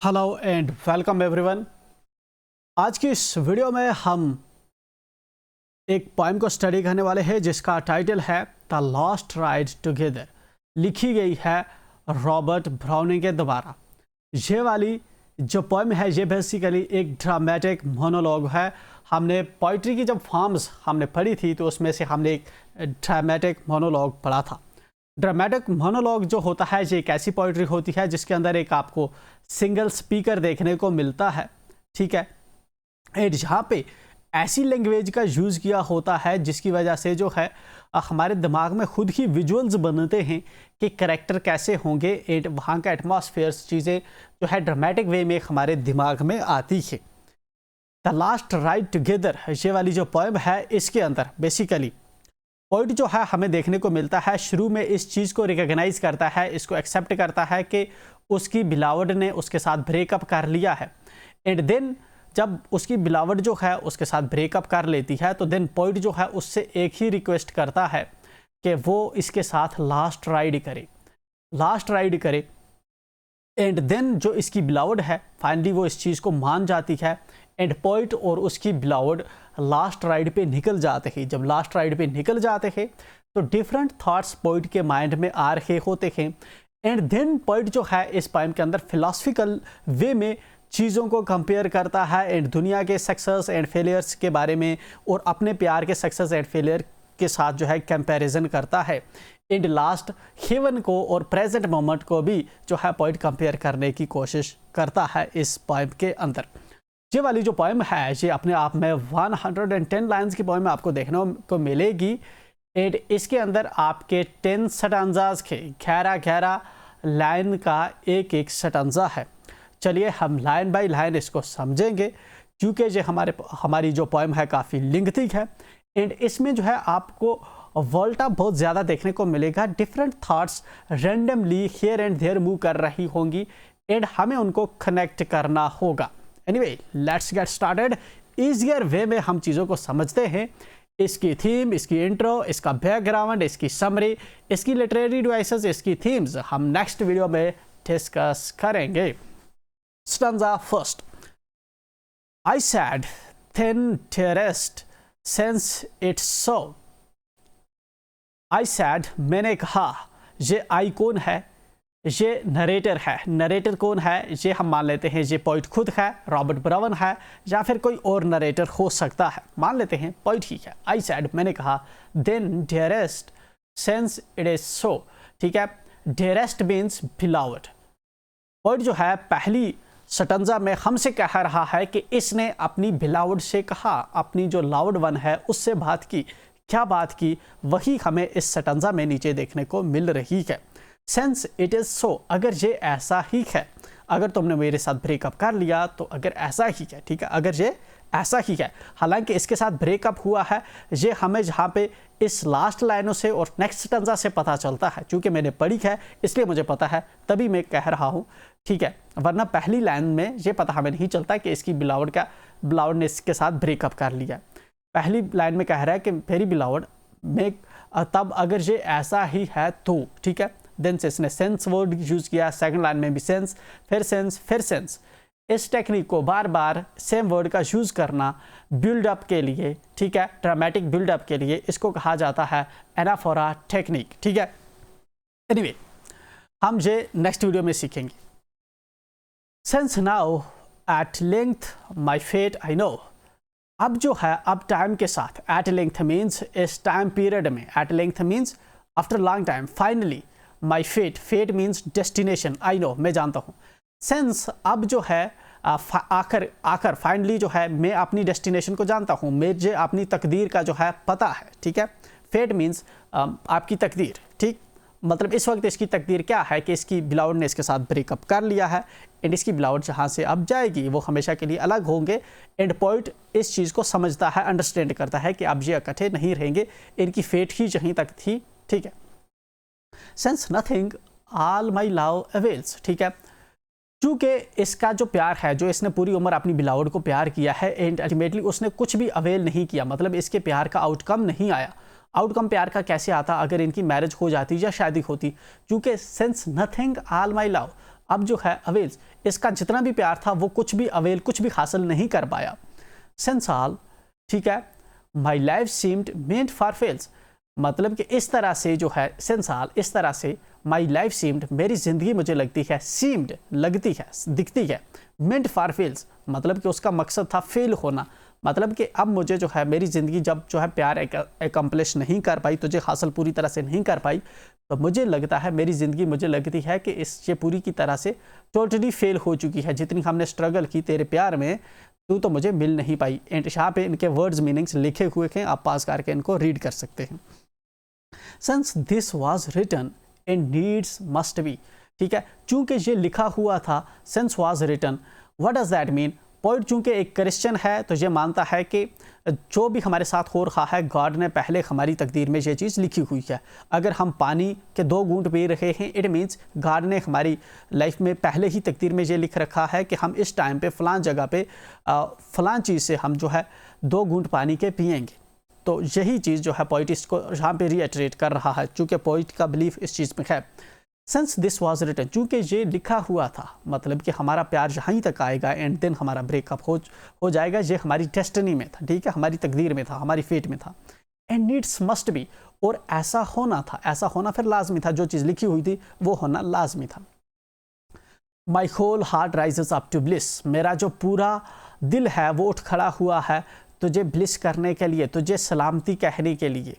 Hello and welcome everyone. आज की इस वीडियो में हम एक पोएम को स्टडी करने वाले हैं जिसका टाइटल है द लास्ट राइड टुगेदर। लिखी गई है रॉबर्ट ब्राउनिंग के द्वारा। ये वाली जो पोएम है ये बेसिकली एक ड्रामेटिक मोनोलॉग है। हमने पोइट्री की जब फॉर्म्स हमने पढ़ी थी तो उसमें से हमने एक ड्रामेटिक मोनोलॉग पढ़ा था। ड्रामेटिक मोनोलॉग जो होता है ये एक ऐसी पोइट्री होती है जिसके अंदर एक आपको सिंगल स्पीकर देखने को मिलता है, ठीक है। एंड यहाँ पे ऐसी लैंग्वेज का यूज़ किया होता है जिसकी वजह से जो है हमारे दिमाग में खुद ही विजुअल्स बनते हैं कि करेक्टर कैसे होंगे एंड वहाँ का एटमॉस्फेयर्स चीज़ें जो है ड्रामेटिक वे में हमारे दिमाग में आती है। द लास्ट राइड टुगेदर ये वाली जो पोएम है इसके अंदर बेसिकली पॉइंट जो है हमें देखने को मिलता है, शुरू में इस चीज़ को रिकॉग्नाइज करता है, इसको एक्सेप्ट करता है कि उसकी बिलावड ने उसके साथ ब्रेकअप कर लिया है। एंड देन जब उसकी बिलावड जो है उसके साथ ब्रेकअप कर लेती है तो देन पॉइंट जो है उससे एक ही रिक्वेस्ट करता है कि वो इसके साथ लास्ट राइड करे। एंड देन जो इसकी बिलावड है फाइनली वो इस चीज़ को मान जाती है एंड पॉइंट और उसकी बिलावड लास्ट राइड पे निकल जाते हैं। जब लास्ट राइड पे निकल जाते हैं तो डिफरेंट थॉट्स पॉइंट के माइंड में आ रहे होते हैं। एंड देन पॉइंट जो है इस पोएम के अंदर फिलॉसफिकल वे में चीज़ों को कंपेयर करता है एंड दुनिया के सक्सेस एंड फेलियर्स के बारे में और अपने प्यार के सक्सेस एंड फेलियर के साथ जो है कंपैरिजन करता है। एंड लास्ट हेवन को और प्रेजेंट मोमेंट को भी जो है पॉइंट कंपेयर करने की कोशिश करता है इस पोएम के अंदर। ये वाली जो पोएम है ये अपने आप में 110 लाइन्स की पोएम आपको देखने को मिलेगी। एंड इसके अंदर आपके 10 स्टैंजास के 11 लाइन का एक एक स्टैंजा है। चलिए हम लाइन बाय लाइन इसको समझेंगे क्योंकि ये हमारी जो पोएम है काफ़ी लिंगथी है। एंड इसमें जो है आपको वोल्टा बहुत ज़्यादा देखने को मिलेगा। Different thoughts randomly here and there move कर रही होंगी एंड हमें उनको कनेक्ट करना होगा। Anyway let's get started. Easier way में हम चीज़ों को समझते हैं। इसकी थीम, इसकी इंट्रो, इसका बैकग्राउंड, इसकी समरी, इसकी लिटरेरी डिवाइसेस, इसकी थीम्स हम नेक्स्ट वीडियो में डिस्कस करेंगे। Stanza first. I sad then dearest since it's so। I said मैंने कहा। ये आई कौन है? ये नरेटर है। नरेटर कौन है? ये हम मान लेते हैं ये पॉइंट खुद है, रॉबर्ट ब्राउन है या फिर कोई और नरेटर हो सकता है। मान लेते हैं पॉइंट ही है। आई सैड मैंने कहा then dearest since it is so, ठीक है। Dearest means बिलावड। पॉइंट जो है पहली स्टैंजा में हमसे कह रहा है कि इसने अपनी बिलावड से कहा, अपनी जो लाउड वन है उससे बात की। क्या बात की वही हमें इस स्टैंजा में नीचे देखने को मिल रही है। सेंस इट इज़ सो, अगर ये ऐसा ही है, अगर तुमने मेरे साथ ब्रेकअप कर लिया तो अगर ऐसा ही है, ठीक है, अगर ये ऐसा ही है। हालांकि इसके साथ ब्रेकअप हुआ है ये हमें जहाँ पे इस लास्ट लाइनों से और नेक्स्ट स्टैंजा से पता चलता है। चूँकि मैंने पढ़ी है इसलिए मुझे पता है, तभी मैं कह रहा हूँ, ठीक है। वरना पहली लाइन में ये पता हमें नहीं चलता कि इसकी बिलावड ने इसके साथ ब्रेकअप कर लिया। पहली लाइन में कह रहा है कि मेरी बिलावड में, तब अगर ये ऐसा ही है तो, ठीक है। देन से इसने सेंस वर्ड यूज़ किया। सेकंड लाइन में भी सेंस, फिर सेंस, फिर सेंस। इस टेक्निक को बार बार सेम वर्ड का यूज़ करना बिल्डअप के लिए, ठीक है, ड्रामेटिक बिल्डअप के लिए, इसको कहा जाता है एनाफोरा टेक्निक, ठीक है। एनीवे हम ये नेक्स्ट वीडियो में सीखेंगे। Since now at length my fate I know. अब जो है अब टाइम के साथ, एट लेंथ मीन्स इस टाइम पीरियड में, at length means after long time, finally my fate, fate means destination, I know मैं जानता हूँ। सेंस अब जो है आकर फाइनली जो है मैं अपनी डेस्टिनेशन को जानता हूँ, मुझे अपनी तकदीर का जो है पता है, ठीक है। फेट मीन्स आपकी तकदीर, ठीक। मतलब इस वक्त इसकी तकदीर क्या है कि इसकी बिलावड ने इसके साथ ब्रेकअप कर लिया है एंड इसकी बिलावड जहाँ से अब जाएगी वो हमेशा के लिए अलग होंगे। एंड पॉइंट इस चीज़ को समझता है, अंडरस्टैंड करता है कि अब ये इकट्ठे नहीं रहेंगे, इनकी फेट ही जहीं तक थी, ठीक है। Sense nothing all my love avails, ठीक है। चूँकि इसका जो प्यार है, जो इसने पूरी उम्र अपनी बिलावड को प्यार किया है एंड अल्टीमेटली उसने कुछ भी अवेल नहीं किया, मतलब इसके प्यार का आउटकम नहीं आया। आउटकम प्यार का कैसे आता अगर इनकी मैरिज हो जाती या शादी होती? क्योंकि since nothing all my love, अब जो है अवेल्स, इसका जितना भी प्यार था वो कुछ भी अवेल, कुछ भी हासिल नहीं कर पाया। सिंस ऑल, ठीक है, my life seemed meant for fails, मतलब कि इस तरह से जो है सिंस ऑल, इस तरह से माई लाइफ सीम्ड, मेरी ज़िंदगी मुझे लगती है, सीम्ड लगती है, दिखती है, मेंट फॉर फेल्स मतलब कि उसका मकसद था फेल होना। मतलब कि अब मुझे जो है मेरी ज़िंदगी जब जो है प्यार एकम्प्लिश नहीं कर पाई, तुझे हासिल पूरी तरह से नहीं कर पाई, तो मुझे लगता है मेरी ज़िंदगी, मुझे लगती है कि ये पूरी की तरह से टोटली फेल हो चुकी है। जितनी हमने स्ट्रगल की तेरे प्यार में, तू तो मुझे मिल नहीं पाई। एंड यहाँ पे इनके वर्ड्स मीनिंग्स लिखे हुए हैं, आप पास करके इनको रीड कर सकते हैं। Since this was written in needs must be, ठीक है, चूंकि ये लिखा हुआ था, since was written, what does that mean? Poet चूंकि एक क्रिश्चियन है तो ये मानता है कि जो भी हमारे साथ हो रहा है, गॉड ने पहले हमारी तकदीर में ये चीज़ लिखी हुई है। अगर हम पानी के 2 घूंट पी रहे हैं, इट मीन्स गॉड ने हमारी लाइफ में पहले ही तकदीर में ये लिख रखा है कि हम इस टाइम पे फ़लाँ जगह पे फ़लाँ चीज़ से हम जो है 2 घूंट पानी के पिएंगे। तो यही चीज़ जो है पोइट इसको यहाँ पे रीइटरेट कर रहा है, चूँकि पोइट का बिलीफ इस चीज़ में है। सिंस दिस वॉज रिटन, चूँकि ये लिखा हुआ था, मतलब कि हमारा प्यार यहीं तक आएगा एंड देन हमारा ब्रेकअप हो जाएगा, ये हमारी डेस्टिनी में था, ठीक है, हमारी तकदीर में था, हमारी फेट में था। एंड नीड्स मस्ट बी, और ऐसा होना था, ऐसा होना फिर लाजमी था, जो चीज़ लिखी हुई थी वो होना लाजमी था। My whole heart rises up to bliss, मेरा जो पूरा दिल है वो उठ खड़ा हुआ है तुझे ब्लिस करने के लिए, तुझे सलामती कहने के लिए।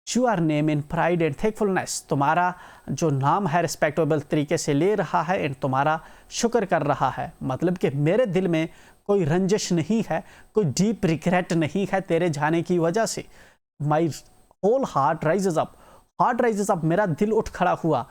Your name in pride and thankfulness, तुम्हारा जो नाम है रिस्पेक्टेबल तरीके से ले रहा है एंड तुम्हारा शुक्र कर रहा है। मतलब कि मेरे दिल में कोई रंजिश नहीं है, कोई डीप रिग्रेट नहीं है तेरे जाने की वजह से। My whole heart rises up, heart rises up, मेरा दिल उठ खड़ा हुआ।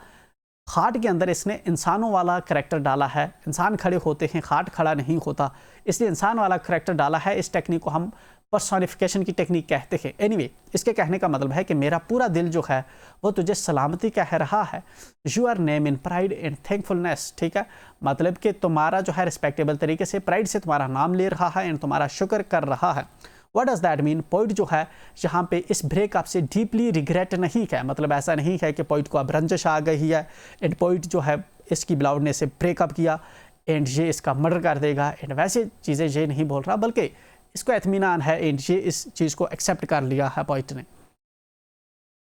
हार्ट के अंदर इसने इंसानों वाला करैक्टर डाला है, इंसान खड़े होते हैं, हार्ट खड़ा नहीं होता, इसलिए इंसान वाला करैक्टर डाला है। इस टेक्निक को हम पर्सोनिफिकेशन की टेक्निक कहते हैं। एनीवे, इसके कहने का मतलब है कि मेरा पूरा दिल जो है वो तुझे सलामती कह रहा है। Your name in pride and thankfulness, ठीक है, मतलब कि तुम्हारा जो है रिस्पेक्टेबल तरीके से प्राइड से तुम्हारा नाम ले रहा है एंड तुम्हारा शुक्र कर रहा है। What does that mean? Poet जो है यहाँ पे इस ब्रेकअप से डीपली रिग्रेट नहीं है, मतलब ऐसा नहीं है कि पोइट को अब रंजिश आ गई है एंड पोइट जो है इसकी बिलाउड ने से ब्रेकअप किया एंड ये इसका मर्डर कर देगा एंड वैसे चीज़ें ये नहीं बोल रहा, बल्कि इसको इत्मीनान है एंड ये इस चीज़ को एक्सेप्ट कर लिया है पोइट ने।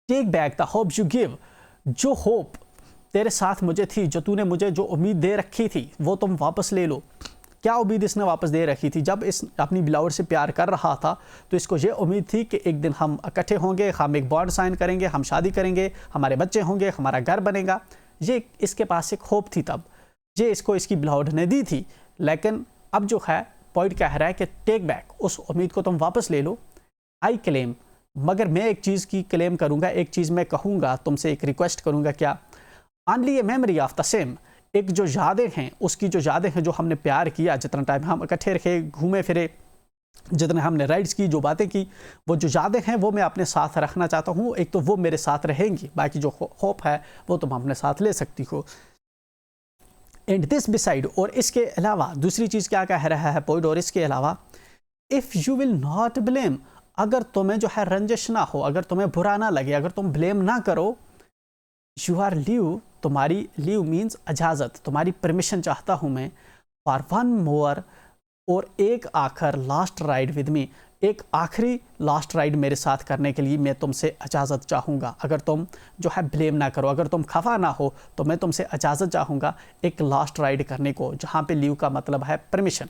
Take back the hope you give, जो होप तेरे साथ मुझे थी, जो तूने मुझे जो उम्मीद दे रखी थी वो तुम वापस ले लो। क्या उम्मीद इसने वापस दे रखी थी? जब इस अपनी बिलाउड से प्यार कर रहा था तो इसको ये उम्मीद थी कि एक दिन हम इकट्ठे होंगे, हम एक बॉन्ड साइन करेंगे, हम शादी करेंगे, हमारे बच्चे होंगे, हमारा घर बनेगा। ये इसके पास एक होप थी, तब ये इसको इसकी बिलाउड ने दी थी। लेकिन अब जो है पॉइंट कह रहा है कि टेक बैक, उस उम्मीद को तुम वापस ले लो। आई क्लेम, मगर मैं एक चीज़ की क्लेम करूँगा, एक चीज़ मैं कहूँगा, तुमसे एक रिक्वेस्ट करूँगा। क्या? Only a memory of the same, एक जो यादें हैं, उसकी जो यादें हैं, जो हमने प्यार किया, जितना टाइम हम इकट्ठे रखे, घूमे फिरे, जितने हमने राइड्स की, जो बातें की, वो जो यादें हैं वो मैं अपने साथ रखना चाहता हूँ। एक तो वो मेरे साथ रहेंगी, बाकी जो होप है वो तुम अपने साथ ले सकती हो। एंड दिस बिसाइड, और इसके अलावा दूसरी चीज़ क्या कह रहा है पॉइंट, और इसके अलावा if you will not blame, अगर तुम्हें जो है रंजिश ना हो, अगर तुम्हें बुरा ना लगे, अगर तुम ब्लेम ना करो, यू आर लीव, तुम्हारी लीव मीन्स इजाज़त, तुम्हारी परमिशन चाहता हूँ मैं, फॉर वन मोर, और एक आखिर लास्ट राइड विद मी, एक आखिरी लास्ट राइड मेरे साथ करने के लिए मैं तुमसे इजाज़त चाहूँगा। अगर तुम जो है ब्लेम ना करो, अगर तुम खफा ना हो, तो मैं तुमसे इजाज़त चाहूँगा एक लास्ट राइड करने को, जहाँ पे लीव का मतलब है परमिशन।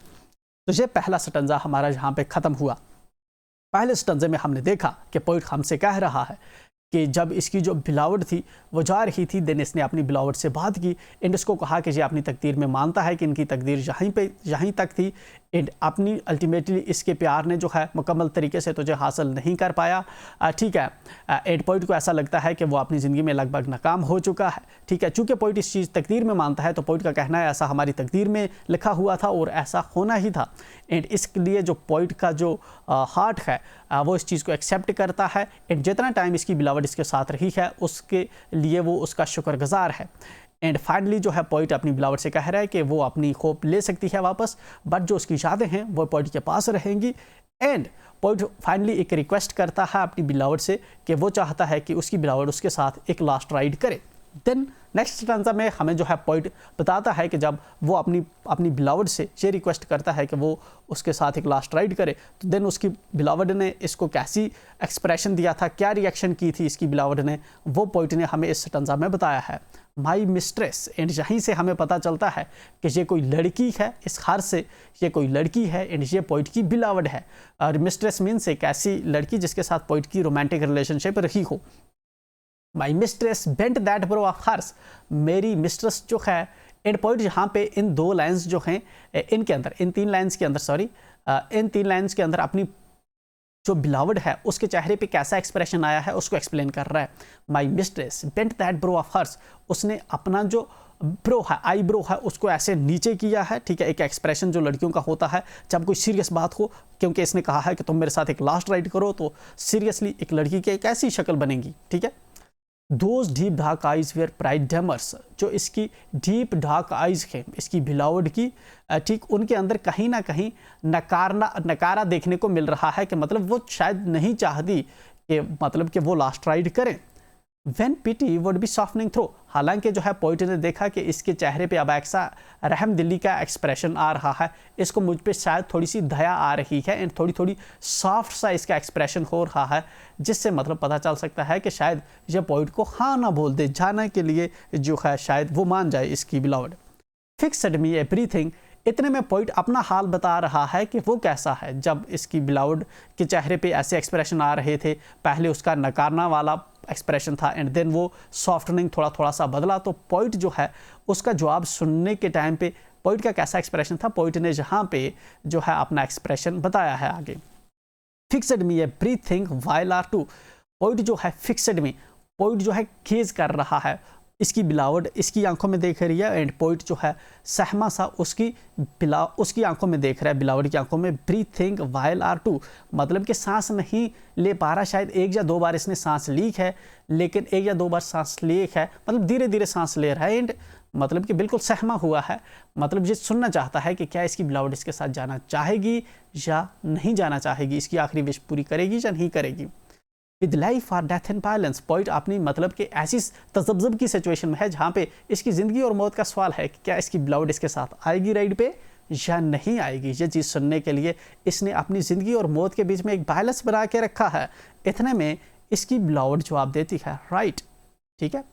तो ये पहला स्टंजा हमारा यहाँ पे ख़त्म हुआ। पहले स्टंजे में हमने देखा कि पोइट हमसे कह रहा है कि जब इसकी जो बिलावट थी वो जा रही थी, देन इसने अपनी बिलावट से बात की एंड इसको कहा कि ये अपनी तकदीर में मानता है कि इनकी तकदीर यहीं तक थी एंड अपनी अल्टीमेटली इसके प्यार ने जो है मुकम्मल तरीके से तुझे हासिल नहीं कर पाया। ठीक है, एंड पॉइंट को ऐसा लगता है कि वो अपनी ज़िंदगी में लगभग नाकाम हो चुका है। ठीक है, चूँकि पॉइंट इस चीज़ तकदीर में मानता है, तो पॉइंट का कहना है ऐसा हमारी तकदीर में लिखा हुआ था और ऐसा होना ही था। एंड इसलिए जो पॉइंट का जो हार्ट है वो इस चीज़ को एक्सेप्ट करता है एंड जितना टाइम इसकी बिलावट इसके साथ रही है उसके लिए वो उसका शुक्रगुजार है। एंड फाइनली जो है पॉइंट अपनी बिलावट से कह रहा है कि वो अपनी होप ले सकती है वापस, बट जो उसकी यादें हैं वो पॉइंट के पास रहेंगी। एंड पॉइंट फाइनली एक रिक्वेस्ट करता है अपनी बिलावट से कि वो चाहता है कि उसकी बिलावट उसके साथ एक लास्ट राइड करे। देन नेक्स्ट स्टैंजा में हमें जो है पॉइंट बताता है कि जब वो अपनी बिलावड से ये रिक्वेस्ट करता है कि वो उसके साथ एक लास्ट राइड करे, तो देन उसकी बिलावड ने इसको कैसी एक्सप्रेशन दिया था, क्या रिएक्शन की थी इसकी बिलावड ने, वो पॉइंट ने हमें इस स्टैंजा में बताया है, माई मिस्ट्रेस। एंड यहीं से हमें पता चलता है कि ये कोई लड़की है, इस हार से ये कोई लड़की है एंड ये पॉइंट की बिलावड है। और मिस्ट्रेस मीन्स एक ऐसी लड़की जिसके साथ पॉइंट की रोमांटिक रिलेशनशिप रही हो। My mistress bent that brow of hers, मेरी मिस्ट्रेस जो है, एंड पॉइंट यहाँ पे इन दो लाइन्स जो हैं इनके अंदर, इन तीन लाइन्स के अंदर अपनी जो बिलावड है उसके चेहरे पे कैसा एक्सप्रेशन आया है उसको एक्सप्लेन कर रहा है। My mistress bent that brow of hers, उसने अपना जो ब्रो है, आई ब्रो है, उसको ऐसे नीचे किया है, ठीक है, एक एक्सप्रेशन जो लड़कियों का होता है जब कोई सीरियस बात हो, क्योंकि इसने कहा है कि तुम मेरे साथ एक लास्ट राइड करो, तो सीरियसली एक लड़की की एक ऐसी शक्ल बनेगी, ठीक है। Those deep dark eyes where pride demurs, जो इसकी डीप डार्क आइज है इसकी बिलावड की, ठीक, उनके अंदर कहीं ना कहीं नकारा देखने को मिल रहा है कि मतलब वो शायद नहीं चाहती कि मतलब कि वो लास्ट राइड करें। When pity would be softening through, हालांकि जो है पॉइंट ने देखा कि इसके चेहरे पे अब ऐसा रहम दिली का एक्सप्रेशन आ रहा है, इसको मुझ पे शायद थोड़ी सी दया आ रही है एंड थोड़ी सॉफ्ट सा इसका एक्सप्रेशन हो रहा है, जिससे मतलब पता चल सकता है कि शायद ये पॉइंट को हाँ ना बोल दे, जाने के लिए जो है शायद वो मान जाए इसकी बिलावड। फिक्स्ड मी एवरीथिंग, इतने में पॉइंट अपना हाल बता रहा है कि वो कैसा है जब इसकी बिलावड के चेहरे पे ऐसे एक्सप्रेशन आ रहे थे। पहले उसका नकारना वाला एक्सप्रेशन था एंड देन वो सॉफ्टनिंग थोड़ा सा बदला, तो पॉइंट जो है उसका जवाब सुनने के टाइम पे पॉइंट का कैसा एक्सप्रेशन था, पॉइंट ने जहाँ पे जो है अपना एक्सप्रेशन बताया है आगे। Fixed me everything while are to, point जो है फिक्स्ड मी, पॉइंट जो है गेज कर रहा है, इसकी बिलावड इसकी आंखों में देख रही है एंड पॉइंट जो है सहमा सा उसकी आंखों में देख रहा है, बिलावड की आंखों में। ब्रीथिंग व्हाइल आर टू, मतलब कि सांस नहीं ले पा रहा, शायद एक या दो बार इसने सांस ली है, लेकिन एक या दो बार सांस ली है, मतलब धीरे धीरे सांस ले रहा है एंड मतलब कि बिल्कुल सहमा हुआ है, मतलब ये सुनना चाहता है कि क्या इसकी बिलावड इसके साथ जाना चाहेगी या नहीं जाना चाहेगी, इसकी आखिरी विश पूरी करेगी या नहीं करेगी। विद लाइफ और डेथ एंड वायलेंस, पॉइंट अपनी मतलब कि ऐसी तजब्जब की सिचुएशन में है जहाँ पे इसकी ज़िंदगी और मौत का सवाल है कि क्या इसकी बिलावड इसके साथ आएगी राइड पे या नहीं आएगी। ये चीज़ सुनने के लिए इसने अपनी ज़िंदगी और मौत के बीच में एक बैलेंस बना के रखा है। इतने में इसकी बिलावड जवाब देती है राइट, ठीक है,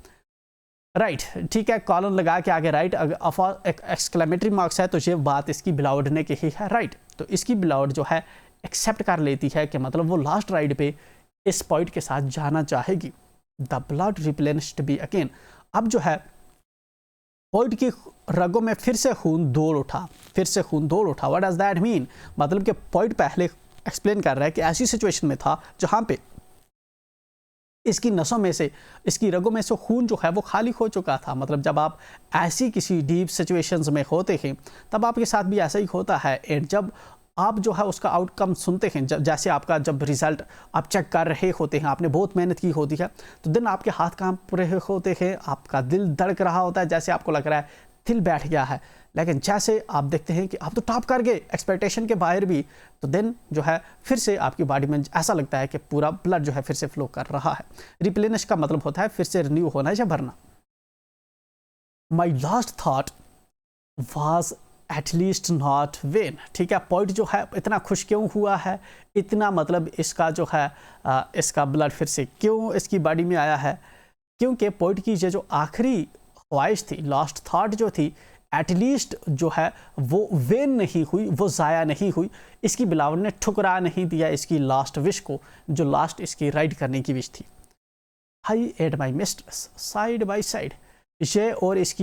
राइट, ठीक है, कॉलन लगा के आगे राइट, अगर एक एक्सक्लेमेटरी मार्क्स है तो ये बात इसकी बिलावड ने कही है राइट। तो इसकी बिलावड जो है एक्सेप्ट कर लेती है कि मतलब वो लास्ट राइड पे इस पॉइंट के साथ जाना चाहेगी। The blood replenished be again, अब जो है पॉइंट की रगों में फिर से खून दौड़ उठा, व्हाट डज दैट मीन, मतलब कि पॉइंट पहले एक्सप्लेन कर रहा है कि ऐसी सिचुएशन में था जहां पे इसकी नसों में से, इसकी रगों में से खून जो है वो खाली हो चुका था। मतलब जब आप ऐसी किसी डीप सिचुएशंस में होते हैं तब आपके साथ भी ऐसा ही होता है एंड जब आप जो है उसका आउटकम सुनते हैं, जैसे आपका जब रिज़ल्ट आप चेक कर रहे होते हैं, आपने बहुत मेहनत की होती है, तो दिन आपके हाथ कांप रहे होते हैं, आपका दिल धड़क रहा होता है, जैसे आपको लग रहा है दिल बैठ गया है, लेकिन जैसे आप देखते हैं कि आप तो टॉप कर गए एक्सपेक्टेशन के बाहर भी, तो दिन जो है फिर से आपकी बॉडी में ऐसा लगता है कि पूरा ब्लड जो है फिर से फ्लो कर रहा है। रिप्लेनिश का मतलब होता है फिर से रिन्यू होना या भरना। My last thought was at least not vain, ठीक है, पॉइंट जो है इतना खुश क्यों हुआ है, इतना मतलब इसका जो है इसका ब्लड फिर से क्यों इसकी बॉडी में आया है, क्योंकि पॉइंट की ये जो आखिरी ख्वाहिश थी, लास्ट थॉट जो थी, एटलीस्ट जो है वो वेन नहीं हुई, वो ज़ाया नहीं हुई, इसकी बिलावड ने ठुकरा नहीं दिया इसकी लास्ट विश को, जो लास्ट इसकी राइड करने की विश थी। I eyed my mistress side by side, ये और इसकी